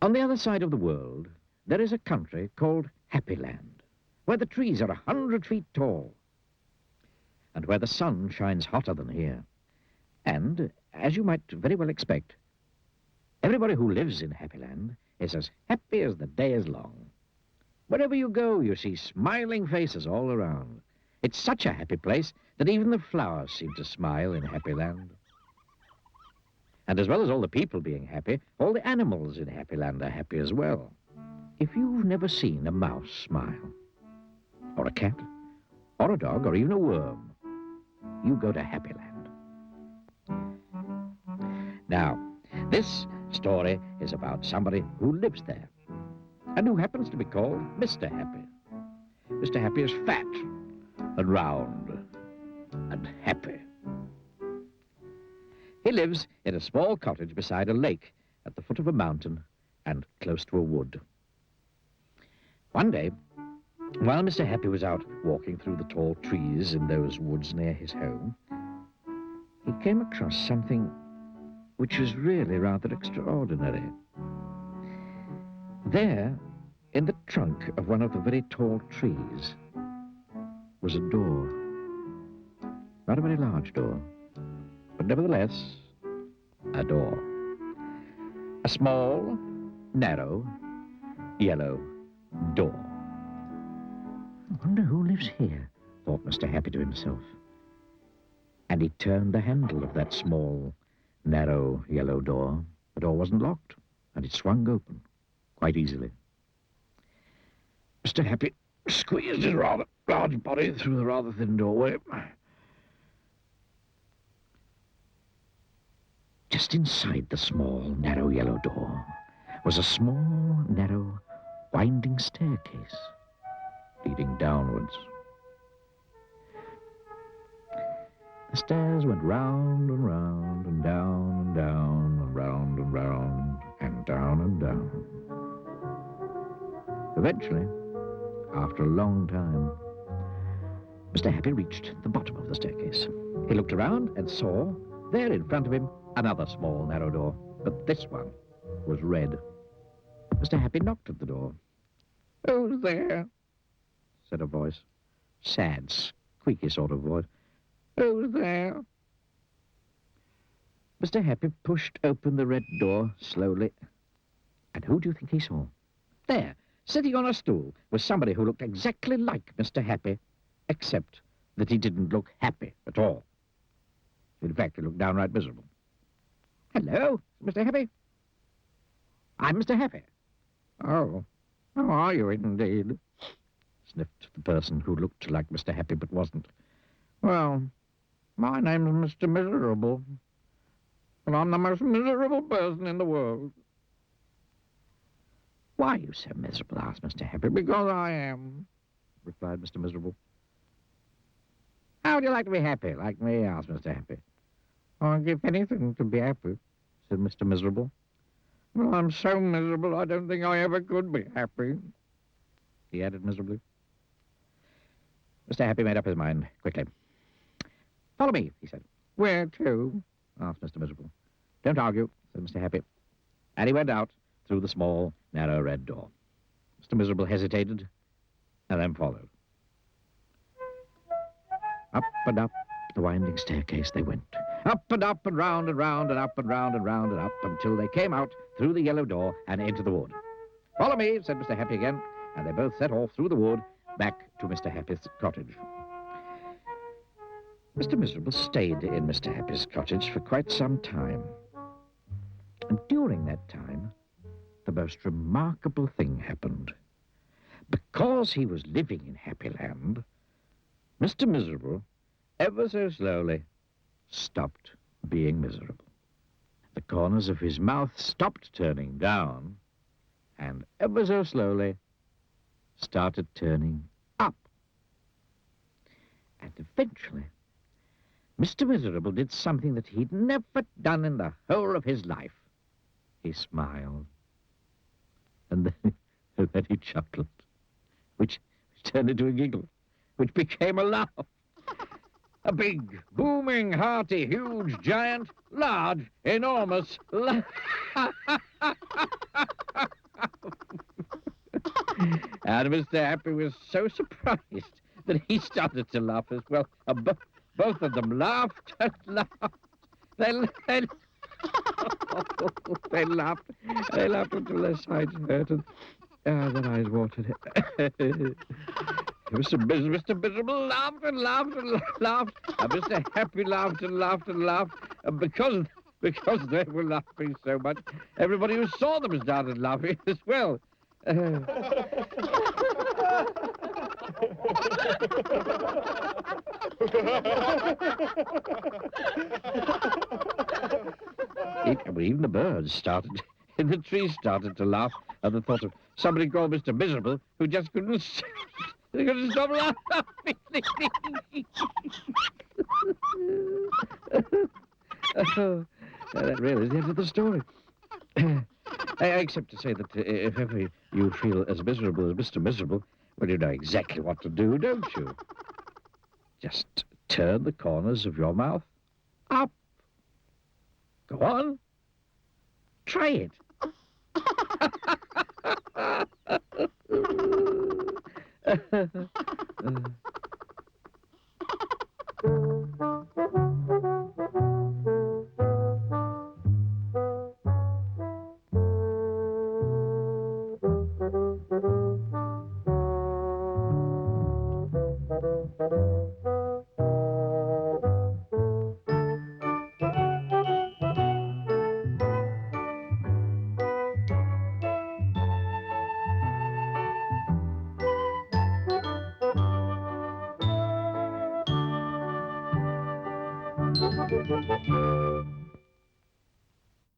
On the other side of the world, there is a country called Happy Land, where the trees are 100 feet tall, and where the sun shines hotter than here. And, as you might very well expect, everybody who lives in Happy Land is as happy as the day is long. Wherever you go, you see smiling faces all around. It's such a happy place that even the flowers seem to smile in Happy Land. And as well as all the people being happy, all the animals in Happy Land are happy as well. If you've never seen a mouse smile, or a cat, or a dog, or even a worm, you go to Happy Land. Now, this story is about somebody who lives there, and who happens to be called Mr. Happy. Mr. Happy is fat, and round, and happy. He lives in a small cottage beside a lake at the foot of a mountain and close to a wood. One day, while Mr. Happy was out walking through the tall trees in those woods near his home, he came across something which was really rather extraordinary. There, in the trunk of one of the very tall trees, was a door. Not a very large door, but nevertheless, a door. A small, narrow, yellow door. I wonder who lives here, thought Mr. Happy to himself. And he turned the handle of that small, narrow, yellow door. The door wasn't locked, and it swung open quite easily. Mr. Happy squeezed his rather large body through the rather thin doorway. Just inside the small, narrow yellow door was a small, narrow, winding staircase leading downwards. The stairs went round and round and down and down and round and round and down and down. Eventually, after a long time, Mr. Happy reached the bottom of the staircase. He looked around and saw, there in front of him, another small, narrow door, but this one was red. Mr. Happy knocked at the door. "Who's there?" said a voice. Sad, squeaky sort of voice. "Who's there?" Mr. Happy pushed open the red door slowly, and who do you think he saw? There, sitting on a stool, was somebody who looked exactly like Mr. Happy, except that he didn't look happy at all. In fact, he looked downright miserable. "Hello, Mr. Happy." "I'm Mr. Happy." "Oh, how are you indeed?" sniffed the person who looked like Mr. Happy but wasn't. "Well, my name's Mr. Miserable, and I'm the most miserable person in the world." "Why are you so miserable?" asked Mr. Happy. "Because I am," replied Mr. Miserable. "How would you like to be happy, like me?" asked Mr. Happy. "I'd give anything to be happy," said Mr. Miserable. "Well, I'm so miserable I don't think I ever could be happy," he added miserably. Mr. Happy made up his mind quickly. "Follow me," he said. "Where to?" asked Mr. Miserable. "Don't argue," said Mr. Happy. And he went out through the small, narrow red door. Mr. Miserable hesitated and then followed. Up and up the winding staircase they went. Up and round and round and up and round and round and up until they came out through the yellow door and into the wood. "Follow me," said Mr. Happy again, and they both set off through the wood back to Mr. Happy's cottage. Mr. Miserable stayed in Mr. Happy's cottage for quite some time. And during that time, the most remarkable thing happened. Because he was living in Happy Land, Mr. Miserable, ever so slowly, stopped being miserable. The corners of his mouth stopped turning down, and ever so slowly started turning up. And eventually, Mr. Miserable did something that he'd never done in the whole of his life. He smiled. And then he chuckled, which turned into a giggle, which became a laugh. A big, booming, hearty, huge, giant, large, enormous laugh. And Mr. Happy was so surprised that he started to laugh as well. Both of them laughed and laughed. They laughed. They laughed until their sides hurt and their eyes watered. Mr. Miserable laughed and laughed and laughed. And Mr. Happy laughed and laughed and laughed. And because they were laughing so much, everybody who saw them started laughing as well. Even the birds started, and the trees started to laugh at the thought of somebody called Mr. Miserable who just couldn't stop laughing. That really is the end of the story. Except to say that if ever you feel as miserable as Mr. Miserable, well, you know exactly what to do, don't you? Just turn the corners of your mouth up. Go on. Try it.